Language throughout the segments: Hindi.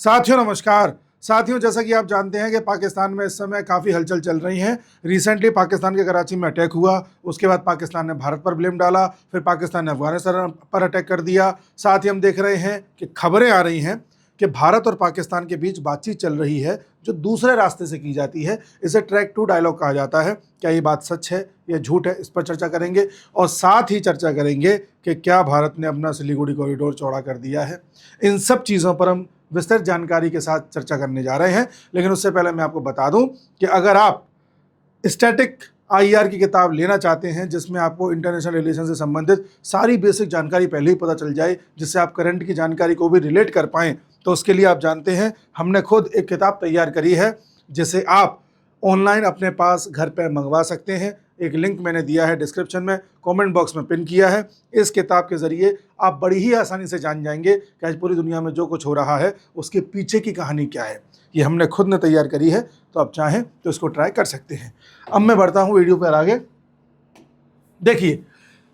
साथियों नमस्कार। साथियों, जैसा कि आप जानते हैं कि पाकिस्तान में इस समय काफ़ी हलचल चल रही है। रिसेंटली पाकिस्तान के कराची में अटैक हुआ, उसके बाद पाकिस्तान ने भारत पर ब्लेम डाला, फिर पाकिस्तान ने अफगानिस्तान पर अटैक कर दिया। साथ ही हम देख रहे हैं कि खबरें आ रही हैं कि भारत और पाकिस्तान के बीच बातचीत चल रही है जो दूसरे रास्ते से की जाती है। इसे ट्रैक 2 डायलॉग कहा जाता है। क्या ये बात सच है या झूठ है, इस पर चर्चा करेंगे और साथ ही चर्चा करेंगे कि क्या भारत ने अपना सिलीगुड़ी कॉरिडोर चौड़ा कर दिया है। इन सब चीज़ों पर हम विस्तृत जानकारी के साथ चर्चा करने जा रहे हैं। लेकिन उससे पहले मैं आपको बता दूं कि अगर आप स्टैटिक आईआर की किताब लेना चाहते हैं जिसमें आपको इंटरनेशनल रिलेशन से संबंधित सारी बेसिक जानकारी पहले ही पता चल जाए, जिससे आप करंट की जानकारी को भी रिलेट कर पाएं, तो उसके लिए आप जानते हैं हमने खुद एक किताब तैयार करी है जिसे आप ऑनलाइन अपने पास घर पर मंगवा सकते हैं। एक लिंक मैंने दिया है डिस्क्रिप्शन में, कमेंट बॉक्स में पिन किया है। इस किताब के ज़रिए आप बड़ी ही आसानी से जान जाएंगे कि आज पूरी दुनिया में जो कुछ हो रहा है उसके पीछे की कहानी क्या है। ये हमने खुद ने तैयार करी है, तो आप चाहें तो इसको ट्राई कर सकते हैं। अब मैं बढ़ता हूँ वीडियो पर आगे। देखिए,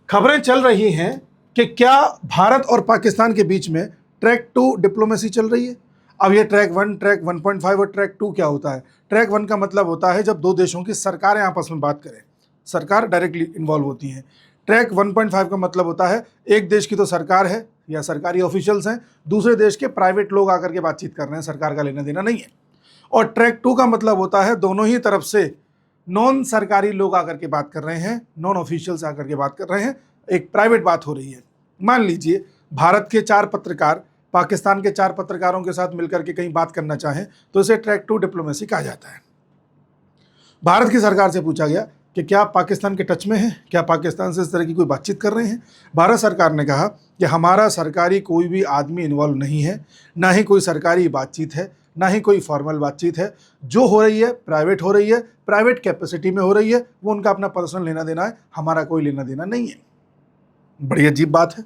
खबरें चल रही हैं कि क्या भारत और पाकिस्तान के बीच में ट्रैक 2 डिप्लोमेसी चल रही है। अब ये ट्रैक 1, ट्रैक 1.5 और ट्रैक 2 क्या होता है? ट्रैक 1 का मतलब होता है जब दो देशों की सरकारें आपस में बात करें, सरकार डायरेक्टली इन्वॉल्व होती हैं। ट्रैक 1.5 का मतलब होता है एक देश की तो सरकार है या सरकारी ऑफिशियल्स हैं, दूसरे देश के प्राइवेट लोग आकर के बातचीत कर रहे हैं, सरकार का लेना देना नहीं है। और ट्रैक 2 का मतलब होता है दोनों ही तरफ से नॉन सरकारी लोग आकर के बात कर रहे हैं, नॉन ऑफिशियल्स आकर के बात कर रहे हैं, एक प्राइवेट बात हो रही है। मान लीजिए भारत के 4 पत्रकार पाकिस्तान के 4 पत्रकारों के साथ मिलकर के कहीं बात करना चाहें तो इसे ट्रैक 2 डिप्लोमेसी कहा जाता है। भारत की सरकार से पूछा गया कि क्या आप पाकिस्तान के टच में हैं, क्या पाकिस्तान से इस तरह की कोई बातचीत कर रहे हैं। भारत सरकार ने कहा कि हमारा सरकारी कोई भी आदमी इन्वॉल्व नहीं है, ना ही कोई सरकारी बातचीत है, ना ही कोई फॉर्मल बातचीत है। जो हो रही है प्राइवेट हो रही है, प्राइवेट कैपेसिटी में हो रही है, वो उनका अपना पर्सनल लेना देना है, हमारा कोई लेना देना नहीं है। बड़ी अजीब बात है।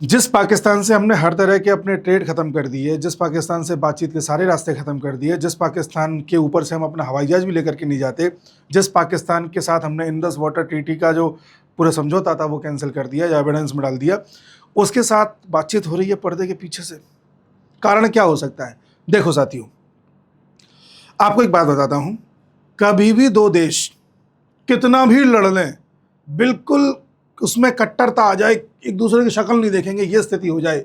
जिस पाकिस्तान से हमने हर तरह के अपने ट्रेड खत्म कर दिए, जिस पाकिस्तान से बातचीत के सारे रास्ते खत्म कर दिए, जिस पाकिस्तान के ऊपर से हम अपना हवाई जहाज भी लेकर के नहीं जाते, जिस पाकिस्तान के साथ हमने इंडस वाटर ट्रीटी का जो पूरा समझौता था वो कैंसिल कर दिया या एविडेंस में डाल दिया, उसके साथ बातचीत हो रही है पर्दे के पीछे से। कारण क्या हो सकता है? देखो साथियों, आपको एक बात बताता हूं, कभी भी दो देश कितना भी लड़ लें, बिल्कुल उसमें कट्टरता आ जाए, एक दूसरे की शक्ल नहीं देखेंगे, ये स्थिति हो जाए,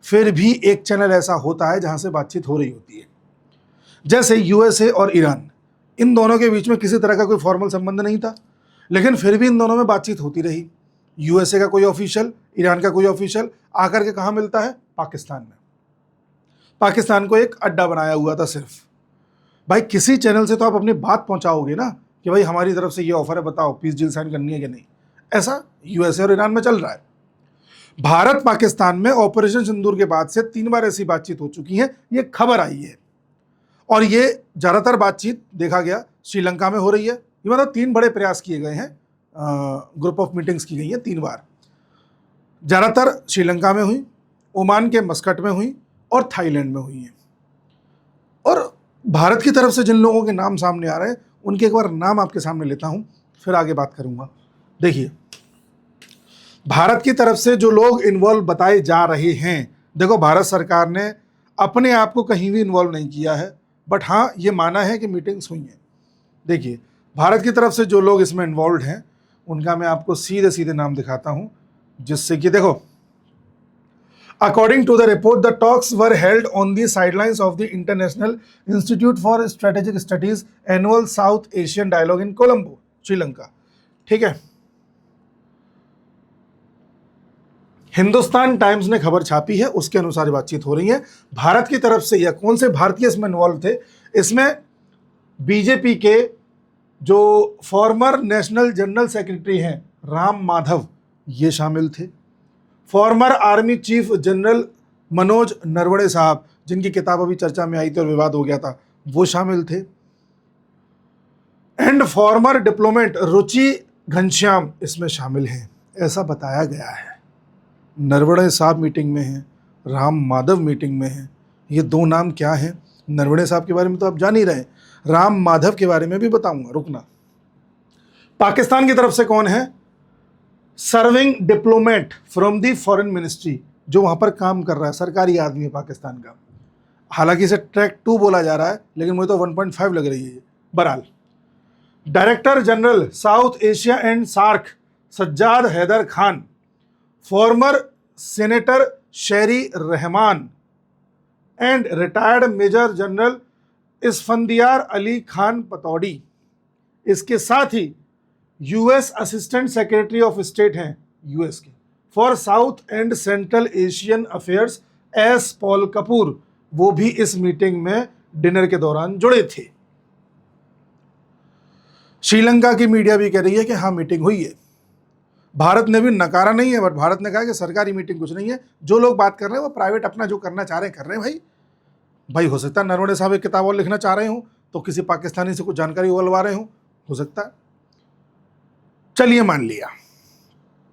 फिर भी एक चैनल ऐसा होता है जहां से बातचीत हो रही होती है। जैसे यूएसए और ईरान, इन दोनों के बीच में किसी तरह का कोई फॉर्मल संबंध नहीं था, लेकिन फिर भी इन दोनों में बातचीत होती रही। यूएसए का कोई ऑफिशियल, ईरान का कोई ऑफिशियल आकर के कहाँ मिलता है? पाकिस्तान में। पाकिस्तान को एक अड्डा बनाया हुआ था सिर्फ। भाई किसी चैनल से तो आप अपनी बात पहुंचाओगे ना कि भाई हमारी तरफ से ये ऑफर है, बताओ पीस डील साइन करनी है कि नहीं। ऐसा यूएसए और ईरान में चल रहा है। भारत पाकिस्तान में ऑपरेशन सिंदूर के बाद से 3 बार ऐसी बातचीत हो चुकी है, ये खबर आई है। और ये ज़्यादातर बातचीत देखा गया श्रीलंका में हो रही है। ये मतलब 3 बड़े प्रयास किए गए हैं, ग्रुप ऑफ मीटिंग्स की गई हैं 3 बार। ज़्यादातर श्रीलंका में हुई, ओमान के मस्कट में हुई और थाईलैंड में हुई हैं। और भारत की तरफ से जिन लोगों के नाम सामने आ रहे हैं उनके एक बार नाम आपके सामने लेता हूं, फिर आगे बात करूंगा। देखिए, भारत की तरफ से जो लोग इन्वॉल्व बताए जा रहे हैं, देखो भारत सरकार ने अपने आप को कहीं भी इन्वॉल्व नहीं किया है, बट हाँ ये माना है कि मीटिंग्स हुई हैं। देखिए, भारत की तरफ से जो लोग इसमें इन्वॉल्व हैं उनका मैं आपको सीधे सीधे नाम दिखाता हूं, जिससे कि देखो, According to the report, the talks were held on the sidelines of the International Institute for Strategic Studies annual South Asian Dialogue in Colombo, Sri Lanka. ठीक है, हिंदुस्तान टाइम्स ने खबर छापी है, उसके अनुसार बातचीत हो रही है। भारत की तरफ से या कौन से भारतीय इसमें इन्वॉल्व थे? इसमें बीजेपी के जो फॉर्मर नेशनल जनरल सेक्रेटरी हैं राम माधव, ये शामिल थे। Farmer army chief general Manoj Naravane साहब, जिनकी किताब अभी चर्चा में आई थी और विवाद हो गया था, वो शामिल थे। एंड फॉर्मर डिप्लोमेट रुचि घनश्याम इसमें शामिल हैं, ऐसा बताया गया है। नरवणे साहब मीटिंग में हैं, राम माधव मीटिंग में हैं। ये 2 नाम क्या हैं? नरवणे साहब के बारे में तो आप जान ही रहे, राम माधव के बारे में भी बताऊंगा, रुकना। पाकिस्तान की तरफ से कौन है? Serving diplomat from the foreign ministry, जो वहां पर काम कर रहा है, सरकारी आदमी है पाकिस्तान का। हालांकि इसे ट्रैक 2 बोला जा रहा है, लेकिन मुझे तो 1.5 लग रही है ये। बहरहाल, director general South Asia and SAARC Sajjad Haider Khan, former senator Sherry Rehman and retired major general Isfandiyar Ali Khan Pataudi, इसके साथ ही US assistant secretary of state हैं यूएस के for South and Central Asian affairs S Paul Kapur, वो भी इस मीटिंग में डिनर के दौरान जुड़े थे। श्रीलंका की मीडिया भी कह रही है कि हाँ मीटिंग हुई है। भारत ने भी नकारा नहीं है, बट भारत ने कहा कि सरकारी मीटिंग कुछ नहीं है, जो लोग बात कर रहे हैं वो प्राइवेट अपना जो करना चाह रहे हैं कर रहे हैं। भाई हो सकता है नरवणे साहब एक किताब और लिखना चाह रहे हो तो किसी पाकिस्तानी से कुछ जानकारी उगलवा रहे हो सकता है, चलिए मान लिया।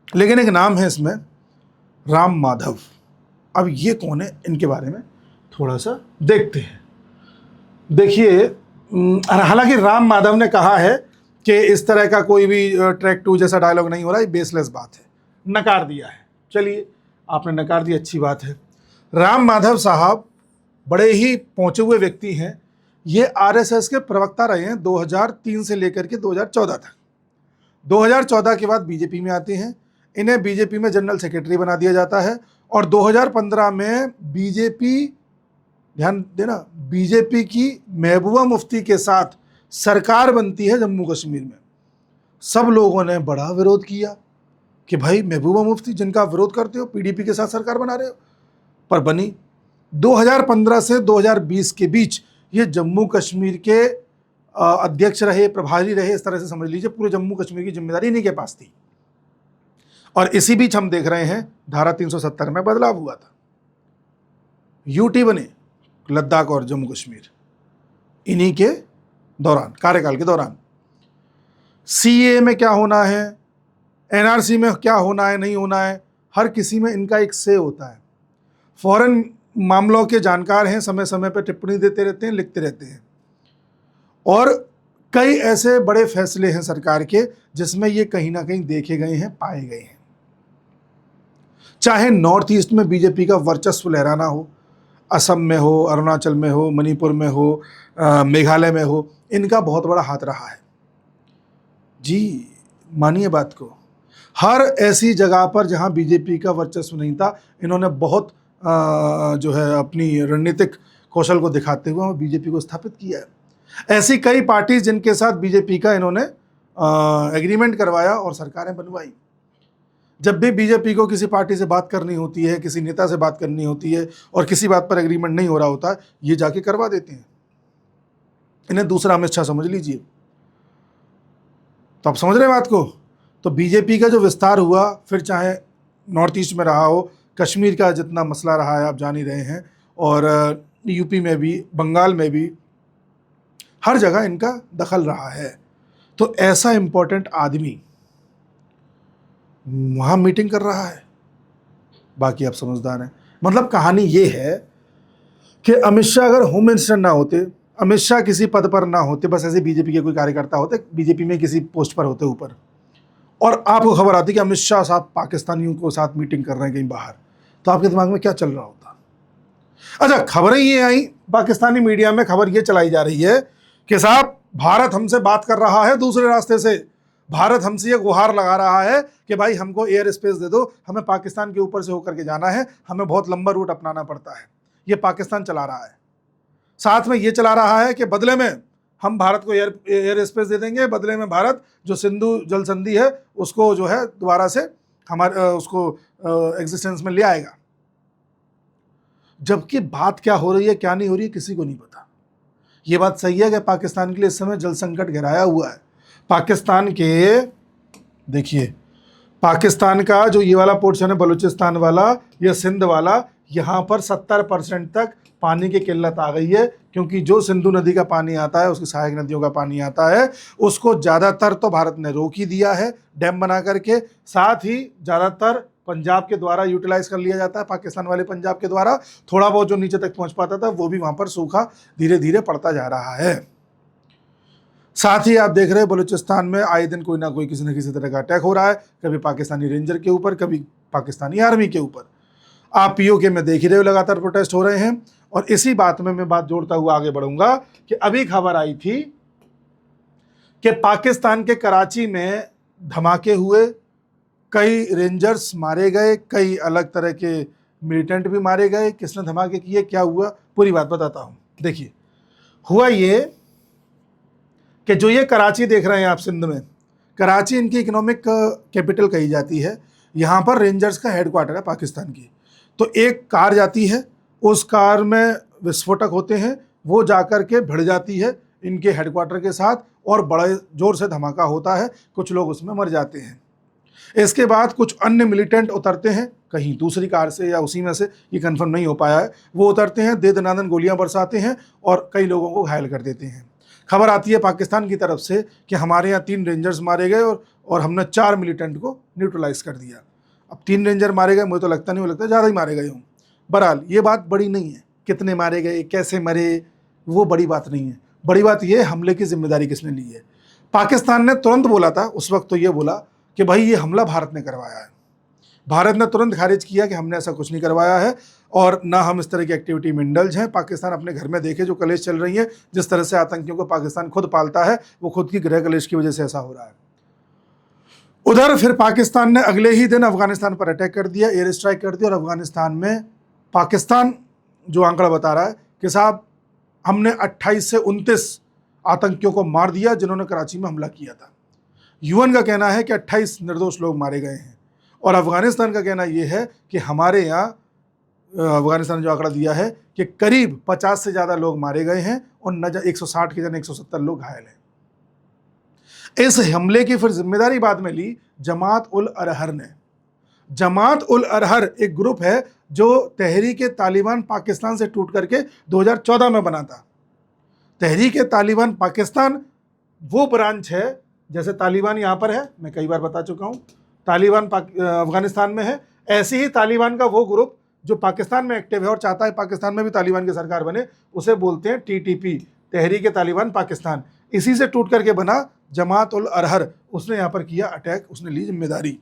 लेकिन एक नाम है इसमें, राम माधव। अब ये कौन है, इनके बारे में थोड़ा सा देखते हैं। देखिए, हालांकि राम माधव ने कहा है कि इस तरह का कोई भी ट्रैक 2 जैसा डायलॉग नहीं हो रहा है, बेसलेस बात है, नकार दिया है। चलिए, आपने नकार दिया, अच्छी बात है। राम माधव साहब बड़े ही पहुंचे हुए व्यक्ति हैं। ये आरएसएस के प्रवक्ता रहे हैं 2003 से लेकर के 2014 तक। 2014 के बाद बीजेपी में आते हैं, इन्हें बीजेपी में जनरल सेक्रेटरी बना दिया जाता है और 2015 में बीजेपी, ध्यान देना, बीजेपी की महबूबा मुफ्ती के साथ सरकार बनती है जम्मू कश्मीर में। सब लोगों ने बड़ा विरोध किया कि भाई महबूबा मुफ्ती जिनका विरोध करते हो, पीडीपी के साथ सरकार बना रहे हो, पर बनी। 2015 से 2020 के बीच ये जम्मू कश्मीर के अध्यक्ष रहे, प्रभारी रहे, इस तरह से समझ लीजिए पूरे जम्मू कश्मीर की जिम्मेदारी इन्हीं के पास थी। और इसी बीच हम देख रहे हैं धारा 370 में बदलाव हुआ था, यूटी बने लद्दाख और जम्मू कश्मीर इन्हीं के दौरान, कार्यकाल के दौरान। सीए में क्या होना है, एनआरसी में क्या होना है, नहीं होना है, हर किसी में इनका एक से होता है। फॉरेन मामलों के जानकार हैं, समय समय पर टिप्पणी देते रहते हैं, लिखते रहते हैं। और कई ऐसे बड़े फैसले हैं सरकार के जिसमें ये कहीं ना कहीं देखे गए हैं, पाए गए हैं। चाहे नॉर्थ ईस्ट में बीजेपी का वर्चस्व लहराना हो, असम में हो, अरुणाचल में हो, मणिपुर में हो, मेघालय में हो, इनका बहुत बड़ा हाथ रहा है। जी मानिए बात को, हर ऐसी जगह पर जहां बीजेपी का वर्चस्व नहीं था, इन्होंने बहुत जो है अपनी रणनीतिक कौशल को दिखाते हुए बीजेपी को स्थापित किया है। ऐसी कई पार्टी जिनके साथ बीजेपी का इन्होंने एग्रीमेंट करवाया और सरकारें बनवाई। जब भी बीजेपी को किसी पार्टी से बात करनी होती है, किसी नेता से बात करनी होती है और किसी बात पर एग्रीमेंट नहीं हो रहा होता, ये जाके करवा देते हैं। इन्हें दूसरा अमित शाह समझ लीजिए। तो आप समझ रहे हैं बात को। तो बीजेपी का जो विस्तार हुआ, फिर चाहे नॉर्थ ईस्ट में रहा हो, कश्मीर का जितना मसला रहा है आप जान ही रहे हैं, और यूपी में भी, बंगाल में भी, हर जगह इनका दखल रहा है। तो ऐसा इंपॉर्टेंट आदमी वहाँ मीटिंग कर रहा है। बाकी आप समझदार हैं। मतलब कहानी ये है कि अमित शाह अगर होम मिनिस्टर ना होते, अमित शाह किसी पद पर ना होते, बस ऐसे बीजेपी के कोई कार्यकर्ता होते, बीजेपी में किसी पोस्ट पर होते ऊपर, और आपको खबर आती कि अमित शाह साहब पाकिस्तानियों के साथ मीटिंग कर रहे हैं कहीं बाहर, तो आपके दिमाग में क्या चल रहा होता? अच्छा, खबरें ये आई, पाकिस्तानी मीडिया में खबर ये चलाई जा रही है कि साहब भारत हमसे बात कर रहा है दूसरे रास्ते से, भारत हमसे ये गुहार लगा रहा है कि भाई हमको एयर स्पेस दे दो, हमें पाकिस्तान के ऊपर से होकर के जाना है, हमें बहुत लंबा रूट अपनाना पड़ता है। ये पाकिस्तान चला रहा है। साथ में ये चला रहा है कि बदले में हम भारत को एयर स्पेस दे देंगे, बदले में भारत जो सिंधु जल संधि है उसको जो है दोबारा से हमारे उसको एग्जिस्टेंस में ले आएगा। जबकि बात क्या हो रही है, क्या नहीं हो रही है, किसी को नहीं पता। ये बात सही है कि पाकिस्तान के लिए इस समय जल संकट गहराया हुआ है। पाकिस्तान के, देखिए, पाकिस्तान का जो ये वाला पोर्शन है, बलूचिस्तान वाला या सिंध वाला, यहाँ पर 70% तक पानी की किल्लत आ गई है, क्योंकि जो सिंधु नदी का पानी आता है, उसकी सहायक नदियों का पानी आता है, उसको ज़्यादातर तो भारत ने रोक ही दिया है डैम बना करके। साथ ही ज़्यादातर पंजाब के द्वारा यूटिलाइज कर लिया जाता है, पाकिस्तान वाले पंजाब के द्वारा। थोड़ा बहुत जो नीचे तक पहुँच पाता था वो भी वहाँ पर सूखा धीरे धीरे पड़ता जा रहा है। साथ ही आप देख रहे हैं बलूचिस्तान में आए दिन कोई ना कोई किसी न किसी तरह का अटैक हो रहा है, कभी पाकिस्तानी रेंजर के ऊपर, कभी पाकिस्तानी आर्मी के ऊपर। आप पीओके में देख ही रहे हो, लगातार प्रोटेस्ट हो रहे हैं। और इसी बात में मैं बात जोड़ता हुआ आगे बढ़ूंगा कि अभी खबर आई थी कि पाकिस्तान के कराची में धमाके हुए, कई रेंजर्स मारे गए, कई अलग तरह के मिलिटेंट भी मारे गए। किसने धमाके किए, क्या हुआ, पूरी बात बताता हूं। देखिए, हुआ ये कि जो ये कराची देख रहे हैं आप सिंध में, कराची इनकी इकोनॉमिक कैपिटल कही जाती है। यहाँ पर रेंजर्स का हेडक्वार्टर है पाकिस्तान की। तो एक कार जाती है, उस कार में विस्फोटक होते हैं, वो जाकर के भिड़ जाती है इनके हेडक्वार्टर के साथ और बड़े जोर से धमाका होता है, कुछ लोग उसमें मर जाते हैं। इसके बाद कुछ अन्य मिलिटेंट उतरते हैं, कहीं दूसरी कार से या उसी में से, ये कंफर्म नहीं हो पाया है। वो उतरते हैं, दे दनादन गोलियां बरसाते हैं और कई लोगों को घायल कर देते हैं। खबर आती है पाकिस्तान की तरफ से कि हमारे यहाँ 3 रेंजर्स मारे गए और हमने 4 मिलिटेंट को न्यूट्रलाइज कर दिया। अब 3 रेंजर मारे गए, मुझे तो लगता नहीं, लगता ज़्यादा ही मारे गए हों। बहरहाल ये बात बड़ी नहीं है, कितने मारे गए, कैसे मरे, वो बड़ी बात नहीं है। बड़ी बात ये, हमले की जिम्मेदारी किसने ली है। पाकिस्तान ने तुरंत बोला था उस वक्त, तो ये बोला कि भाई ये हमला भारत ने करवाया है। भारत ने तुरंत खारिज किया कि हमने ऐसा कुछ नहीं करवाया है और ना हम इस तरह की एक्टिविटी में इंडल्ज हैं। पाकिस्तान अपने घर में देखे जो कलेश चल रही है, जिस तरह से आतंकियों को पाकिस्तान खुद पालता है, वो खुद की गृह कलेश की वजह से ऐसा हो रहा है। उधर फिर पाकिस्तान ने अगले ही दिन अफगानिस्तान पर अटैक कर दिया, एयर स्ट्राइक कर दिया और अफगानिस्तान में पाकिस्तान जो आंकड़ा बता रहा है कि साहब हमने 28 से 29 आतंकियों को मार दिया जिन्होंने कराची में हमला किया था। यूएन का कहना है कि 28 निर्दोष लोग मारे गए हैं और अफगानिस्तान का कहना यह है कि हमारे यहाँ अफगानिस्तान ने जो आंकड़ा दिया है कि करीब 50 से ज़्यादा लोग मारे गए हैं और न 160 के जन 170 लोग घायल हैं। इस हमले की फिर जिम्मेदारी बाद में ली जमात उल अरहर ने। जमात उल अरहर एक ग्रुप है जो तहरीक तालिबान पाकिस्तान से टूट करके 2014 में बना था। तहरीक तालिबान पाकिस्तान वो ब्रांच है, जैसे तालिबान यहाँ पर है, मैं कई बार बता चुका हूँ, तालिबान अफगानिस्तान में है, ऐसे ही तालिबान का वो ग्रुप जो पाकिस्तान में एक्टिव है और चाहता है पाकिस्तान में भी तालिबान की सरकार बने, उसे बोलते हैं टीटीपी, तहरीक तालिबान पाकिस्तान। इसी से टूट करके बना जमात उल अरहर। उसने यहाँ पर किया अटैक, उसने ली जिम्मेदारी।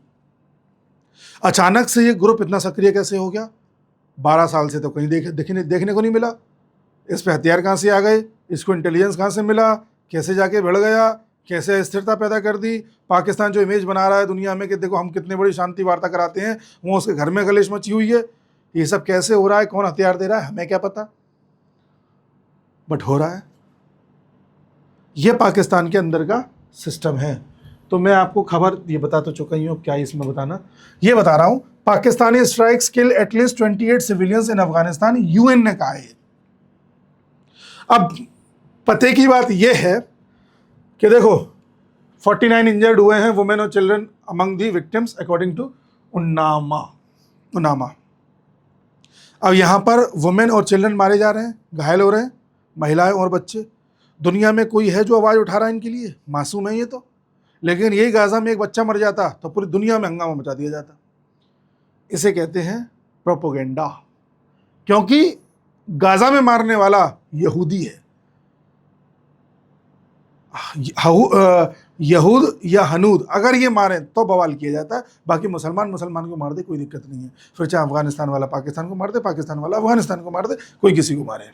अचानक से ये ग्रुप इतना सक्रिय कैसे हो गया? 12 साल से तो कहीं देखने को नहीं मिला। इस पर हथियार कहाँ से आ गए, इसको इंटेलिजेंस कहाँ से मिला, कैसे जाके बढ़ गया, कैसे स्थिरता पैदा कर दी। पाकिस्तान जो इमेज बना रहा है दुनिया में कि देखो हम कितने बड़ी शांति वार्ता कराते हैं, वो उसके घर में कलेश मची हुई है। ये सब कैसे हो रहा है, कौन हथियार दे रहा है, हमें क्या पता, बट हो रहा है। ये पाकिस्तान के अंदर का सिस्टम है। तो मैं आपको खबर ये बता तो चुका ही हूँ, क्या इसमें बताना, ये बता रहा हूँ। पाकिस्तानी स्ट्राइक्स किल एटलीस्ट 28 सिविलियंस इन अफगानिस्तान, यूएन ने कहा है। अब पते की बात यह है कि देखो 49 इंजर्ड हुए हैं वुमेन और children among the victims according to उन्नामा। अब यहाँ पर वुमेन और चिल्ड्रन मारे जा रहे हैं, घायल हो रहे हैं, महिलाएं और बच्चे। दुनिया में कोई है जो आवाज़ उठा रहा है इनके लिए? मासूम है ये तो। लेकिन यही गाज़ा में एक बच्चा मर जाता तो पूरी दुनिया में हंगामा मचा दिया जाता। इसे कहते हैं प्रोपोगेंडा, क्योंकि गाज़ा में मारने वाला यहूदी है। यहूद या हनूद अगर ये मारें तो बवाल किया जाता है, बाकी मुसलमान को मार दे कोई दिक्कत नहीं है। फिर चाहे अफगानिस्तान वाला पाकिस्तान को मार दे, पाकिस्तान वाला अफगानिस्तान को मार दे, कोई किसी को मारे।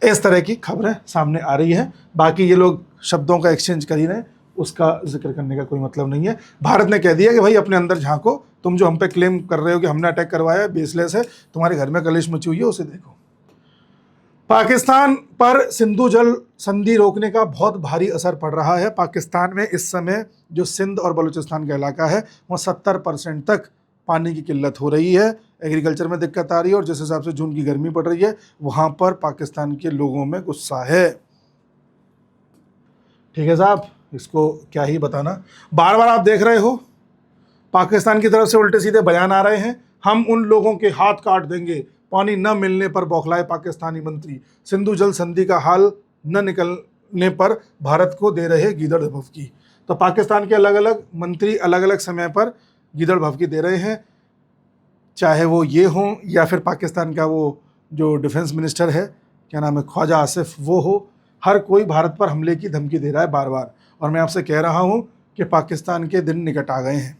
इस तरह की खबरें सामने आ रही हैं। बाकी ये लोग शब्दों का एक्सचेंज कर ही रहे हैं, उसका जिक्र करने का कोई मतलब नहीं है। भारत ने कह दिया कि भाई अपने अंदर झांको, तुम जो हम पे क्लेम कर रहे हो कि हमने अटैक करवाया है, बेसलेस है, तुम्हारे घर में कलेश मची हुई है, उसे देखो। पाकिस्तान पर सिंधु जल संधि रोकने का बहुत भारी असर पड़ रहा है। पाकिस्तान में इस समय जो सिंध और बलूचिस्तान का इलाका है वहाँ 70% तक पानी की किल्लत हो रही है, एग्रीकल्चर में दिक्कत आ रही है और जिस हिसाब से जून की गर्मी पड़ रही है वहाँ पर पाकिस्तान के लोगों में गुस्सा है। ठीक है साहब, इसको क्या ही बताना। बार बार आप देख रहे हो पाकिस्तान की तरफ से उल्टे सीधे बयान आ रहे हैं, हम उन लोगों के हाथ काट देंगे। पानी न मिलने पर बौखलाए पाकिस्तानी मंत्री, सिंधु जल संधि का हाल न निकलने पर भारत को दे रहे गीदड़ भभकी। तो पाकिस्तान के अलग अलग मंत्री अलग अलग समय पर गीदड़ भभकी दे रहे हैं, चाहे वो ये हों या फिर पाकिस्तान का वो जो डिफेंस मिनिस्टर है, क्या नाम है, ख्वाजा आसिफ, वो हो। हर कोई भारत पर हमले की धमकी दे रहा है बार बार। और मैं आपसे कह रहा हूँ कि पाकिस्तान के दिन निकट आ गए हैं,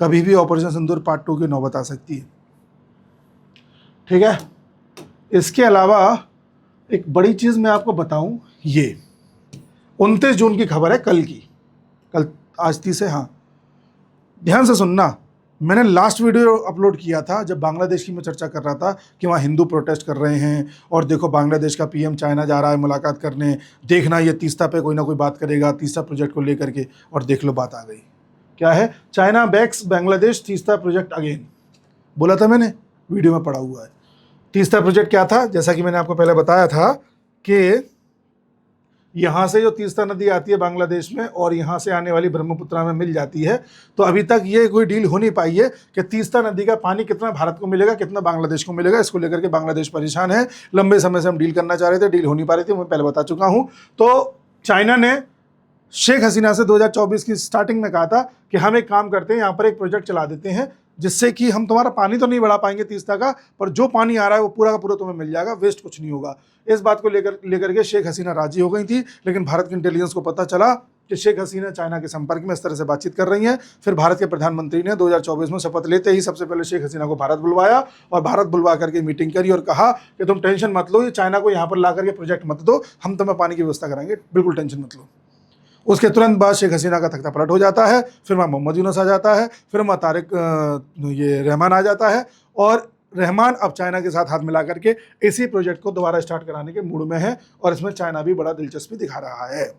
कभी भी ऑपरेशन सिंदूर पार्ट 2 की नौबत आ सकती है। ठीक है, इसके अलावा एक बड़ी चीज़ मैं आपको बताऊं, ये 29 जून की खबर है, कल की, कल, आज 30 है, हाँ, ध्यान से सुनना। मैंने लास्ट वीडियो अपलोड किया था जब बांग्लादेश की मैं चर्चा कर रहा था कि वहाँ हिंदू प्रोटेस्ट कर रहे हैं और देखो बांग्लादेश का पीएम चाइना जा रहा है मुलाकात करने, देखना ये तीस्ता पे कोई ना कोई बात करेगा तीस्ता प्रोजेक्ट को लेकर के, और देख लो बात आ गई। क्या है? China backs Bangladesh Teesta project again, बोला था मैंने, वीडियो में पड़ा हुआ है। तीस्ता प्रोजेक्ट क्या था? जैसा कि मैंने आपको पहले बताया था कि यहाँ से जो तीस्ता नदी आती है बांग्लादेश में और यहाँ से आने वाली ब्रह्मपुत्रा में मिल जाती है, तो अभी तक ये कोई डील हो नहीं पाई है कि तीस्ता नदी का पानी कितना भारत को मिलेगा, कितना बांग्लादेश को मिलेगा। इसको लेकर के बांग्लादेश परेशान है। लंबे समय से हम डील करना चाह रहे थे, डील हो नहीं पा रही थी, मैं पहले बता चुका हूँ। तो चाइना ने शेख हसीना से 2024 की स्टार्टिंग में कहा था कि हम एक काम करते हैं, यहाँ पर एक प्रोजेक्ट चला देते हैं जिससे कि हम तुम्हारा पानी तो नहीं बढ़ा पाएंगे तीस्ता का, पर जो पानी आ रहा है वो पूरा का पूरा तुम्हें मिल जाएगा, वेस्ट कुछ नहीं होगा। इस बात को लेकर के शेख हसीना राजी हो गई थी, लेकिन भारत की इंटेलिजेंस को पता चला कि शेख हसीना चाइना के संपर्क में इस तरह से बातचीत कर रही हैं। फिर भारत के प्रधानमंत्री ने 2024 में शपथ लेते ही सबसे पहले शेख हसीना को भारत बुलवाया और भारत बुलवा करके मीटिंग करी और कहा कि तुम टेंशन मत लो, ये चाइना को यहाँ पर ला करके प्रोजेक्ट मत दो, हम तुम्हें पानी की व्यवस्था कराएंगे, बिल्कुल टेंशन मत लो। उसके तुरंत बाद शेख हसीना का तख्ता पलट हो जाता है, फिर वहाँ मोहम्मद यूनुस आ जाता है, फिर वहाँ तारिक ये रहमान आ जाता है, और रहमान अब चाइना के साथ हाथ मिला करके इसी प्रोजेक्ट को दोबारा स्टार्ट कराने के मूड में है, और इसमें चाइना भी बड़ा दिलचस्पी दिखा रहा है।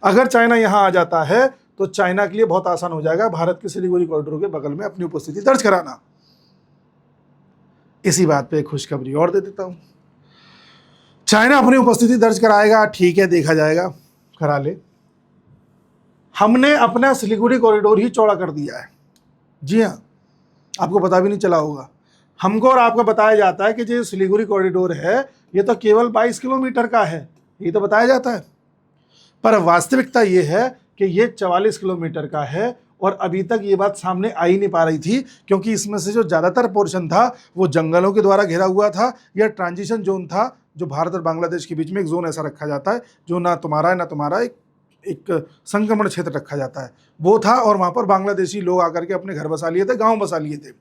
अगर चाइना यहाँ आ जाता है तो चाइना के लिए बहुत आसान हो जाएगा भारत के सिलीगुड़ी कॉरिडोर के बगल में अपनी उपस्थिति दर्ज कराना। इसी बात पे एक खुशखबरी और दे देता हूँ, चाइना अपनी उपस्थिति दर्ज कराएगा, ठीक है, देखा जाएगा, करा ले। हमने अपना सिलीगुड़ी कॉरिडोर ही चौड़ा कर दिया है। जी हाँ, आपको पता भी नहीं चला होगा। हमको और आपको बताया जाता है कि जो सिलीगुड़ी कॉरिडोर है ये तो केवल 22 किलोमीटर का है, ये तो बताया जाता है, पर वास्तविकता ये है कि ये 44 किलोमीटर का है, और अभी तक ये बात सामने आ ही नहीं पा रही थी क्योंकि इसमें से जो ज़्यादातर पोर्शन था वो जंगलों के द्वारा घिरा हुआ था, या ट्रांजिशन जोन था, जो भारत और बांग्लादेश के बीच में एक जोन ऐसा रखा जाता है जो ना तुम्हारा है ना तुम्हारा, एक संक्रमण क्षेत्र रखा जाता है, वो था। और वहाँ पर बांग्लादेशी लोग आकर के अपने घर बसा लिए थे, गांव बसा लिए थे।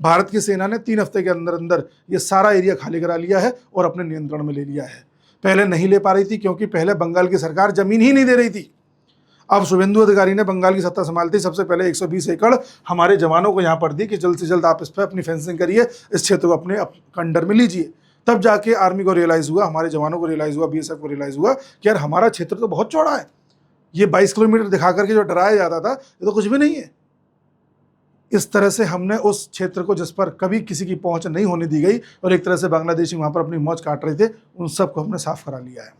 भारत की सेना ने 3 हफ्ते के अंदर अंदर ये सारा एरिया खाली करा लिया है और अपने नियंत्रण में ले लिया है। पहले नहीं ले पा रही थी क्योंकि पहले बंगाल की सरकार जमीन ही नहीं दे रही थी। अब शुभेंदु अधिकारी ने बंगाल की सत्ता संभालती सबसे पहले 120 एकड़ हमारे जवानों को यहाँ पर दी कि जल्द से जल्द आप इस पर अपनी फेंसिंग करिए, इस क्षेत्र को अपने अंडर में लीजिए। तब जाके आर्मी को रियलाइज़ हुआ, हमारे जवानों को रियलाइज़ हुआ, बीएसएफ को रियलाइज़ हुआ कि यार हमारा क्षेत्र तो बहुत चौड़ा है, ये 22 किलोमीटर दिखा करके जो डराया जाता था ये तो कुछ भी नहीं है। इस तरह से हमने उस क्षेत्र को जिस पर कभी किसी की पहुंच नहीं होने दी गई और एक तरह से बांग्लादेशी वहां पर अपनी मौज काट रहे थे, उन सबको हमने साफ करा लिया है।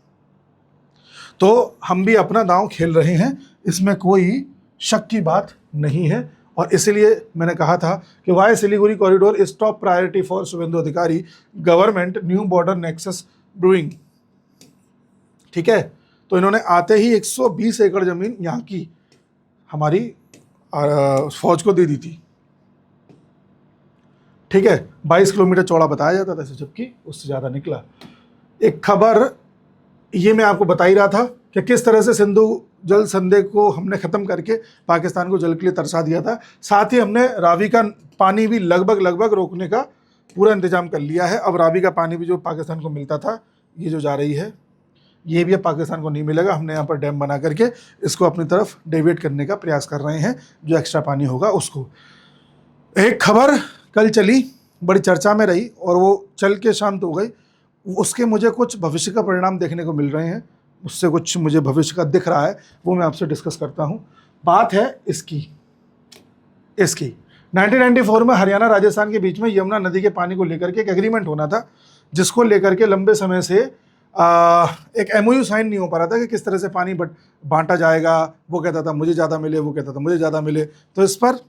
तो हम भी अपना दांव खेल रहे हैं, इसमें कोई शक की बात नहीं है। और इसलिए मैंने कहा था कि why Siliguri corridor is top priority for Suvendu Adhikari, government new border nexus brewing. ठीक है, तो इन्होंने आते ही 120 एकड़ जमीन यहाँ की हमारी फौज को दे दी थी। ठीक है, 22 किलोमीटर चौड़ा बताया जाता था, जबकि उससे ज़्यादा निकला। एक खबर ये मैं आपको बता ही रहा था कि किस तरह से सिंधु जल संधि को हमने ख़त्म करके पाकिस्तान को जल के लिए तरसा दिया था। साथ ही हमने रावी का पानी भी लगभग रोकने का पूरा इंतजाम कर लिया है। अब रावी का पानी भी जो पाकिस्तान को मिलता था, ये जो जा रही है, ये भी अब पाकिस्तान को नहीं मिलेगा। हमने यहाँ पर डैम बना करके इसको अपनी तरफ डेविएट करने का प्रयास कर रहे हैं, जो एक्स्ट्रा पानी होगा उसको। एक खबर कल चली, बड़ी चर्चा में रही और वो चल के शांत हो गई, उसके मुझे कुछ भविष्य का परिणाम देखने को मिल रहे हैं, उससे कुछ मुझे भविष्य का दिख रहा है, वो मैं आपसे डिस्कस करता हूँ। बात है इसकी 1994 में हरियाणा राजस्थान के बीच में यमुना नदी के पानी को लेकर के एक एग्रीमेंट होना था, जिसको लेकर के लंबे समय से एक एमओयू साइन नहीं हो पा रहा था कि किस तरह से पानी बांटा जाएगा। वो कहता था मुझे ज़्यादा मिले, वो कहता था मुझे ज़्यादा मिले। तो इस पर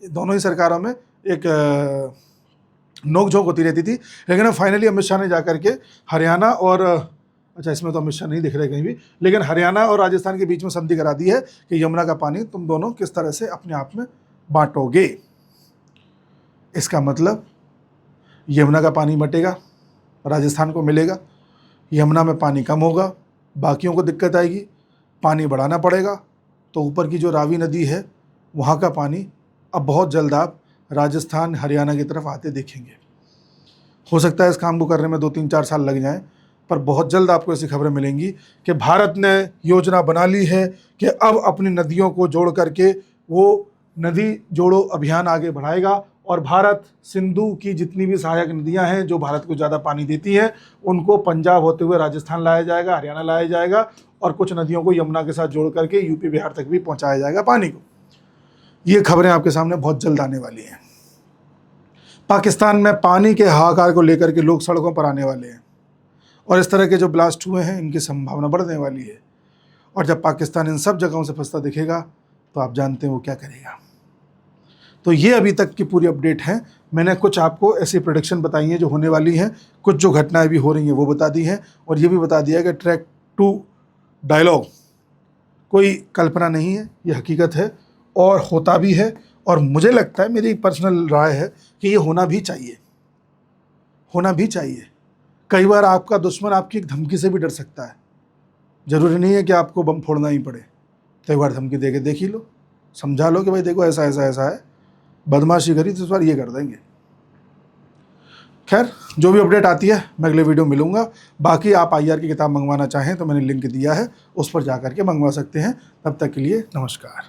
दोनों ही सरकारों में एक नोकझोंक होती रहती थी। लेकिन अब फाइनली अमित शाह ने जाकर के हरियाणा और अच्छा, इसमें तो अमित शाह नहीं दिख रहे कहीं भी, लेकिन हरियाणा और राजस्थान के बीच में संधि करा दी है कि यमुना का पानी तुम दोनों किस तरह से अपने आप में बांटोगे। इसका मतलब यमुना का पानी बटेगा, राजस्थान को मिलेगा, यमुना में पानी कम होगा, बाकियों को दिक्कत आएगी, पानी बढ़ाना पड़ेगा। तो ऊपर की जो रावी नदी है वहाँ का पानी अब बहुत जल्द आप राजस्थान हरियाणा की तरफ आते देखेंगे। हो सकता है इस काम को करने में 2-3-4 साल लग जाएं, पर बहुत जल्द आपको ऐसी खबरें मिलेंगी कि भारत ने योजना बना ली है कि अब अपनी नदियों को जोड़ करके वो नदी जोड़ो अभियान आगे बढ़ाएगा और भारत सिंधु की जितनी भी सहायक नदियां हैं जो भारत को ज़्यादा पानी देती हैं उनको पंजाब होते हुए राजस्थान लाया जाएगा, हरियाणा लाया जाएगा और कुछ नदियों को यमुना के साथ जोड़ करके यूपी बिहार तक भी पहुंचाया जाएगा पानी को। ये खबरें आपके सामने बहुत जल्द आने वाली हैं। पाकिस्तान में पानी के हाहाकार को लेकर के लोग सड़कों पर आने वाले हैं और इस तरह के जो ब्लास्ट हुए हैं इनकी संभावना बढ़ने वाली है। और जब पाकिस्तान इन सब जगहों से फंसता दिखेगा तो आप जानते हैं वो क्या करेगा। तो ये अभी तक की पूरी अपडेट है। मैंने कुछ आपको ऐसी प्रेडिक्शन बताई हैं जो होने वाली हैं, कुछ जो घटनाएं भी हो रही हैं वो बता दी हैं और ये भी बता दिया कि ट्रैक 2 डायलॉग कोई कल्पना नहीं है, ये हकीकत है और होता भी है। और मुझे लगता है, मेरी पर्सनल राय है कि ये होना भी चाहिए, होना भी चाहिए। कई बार आपका दुश्मन आपकी एक धमकी से भी डर सकता है, ज़रूरी नहीं है कि आपको बम फोड़ना ही पड़े। तो एक बार धमकी दे के देख ही लो, समझा लो कि भाई देखो ऐसा ऐसा ऐसा है, बदमाशी करी तो इस बार ये कर देंगे। खैर, जो भी अपडेट आती है मैं अगले वीडियो मिलूंगा। बाकी आप IR की किताब मंगवाना चाहें तो मैंने लिंक दिया है, उस पर जा करके मंगवा सकते हैं। तब तक के लिए नमस्कार।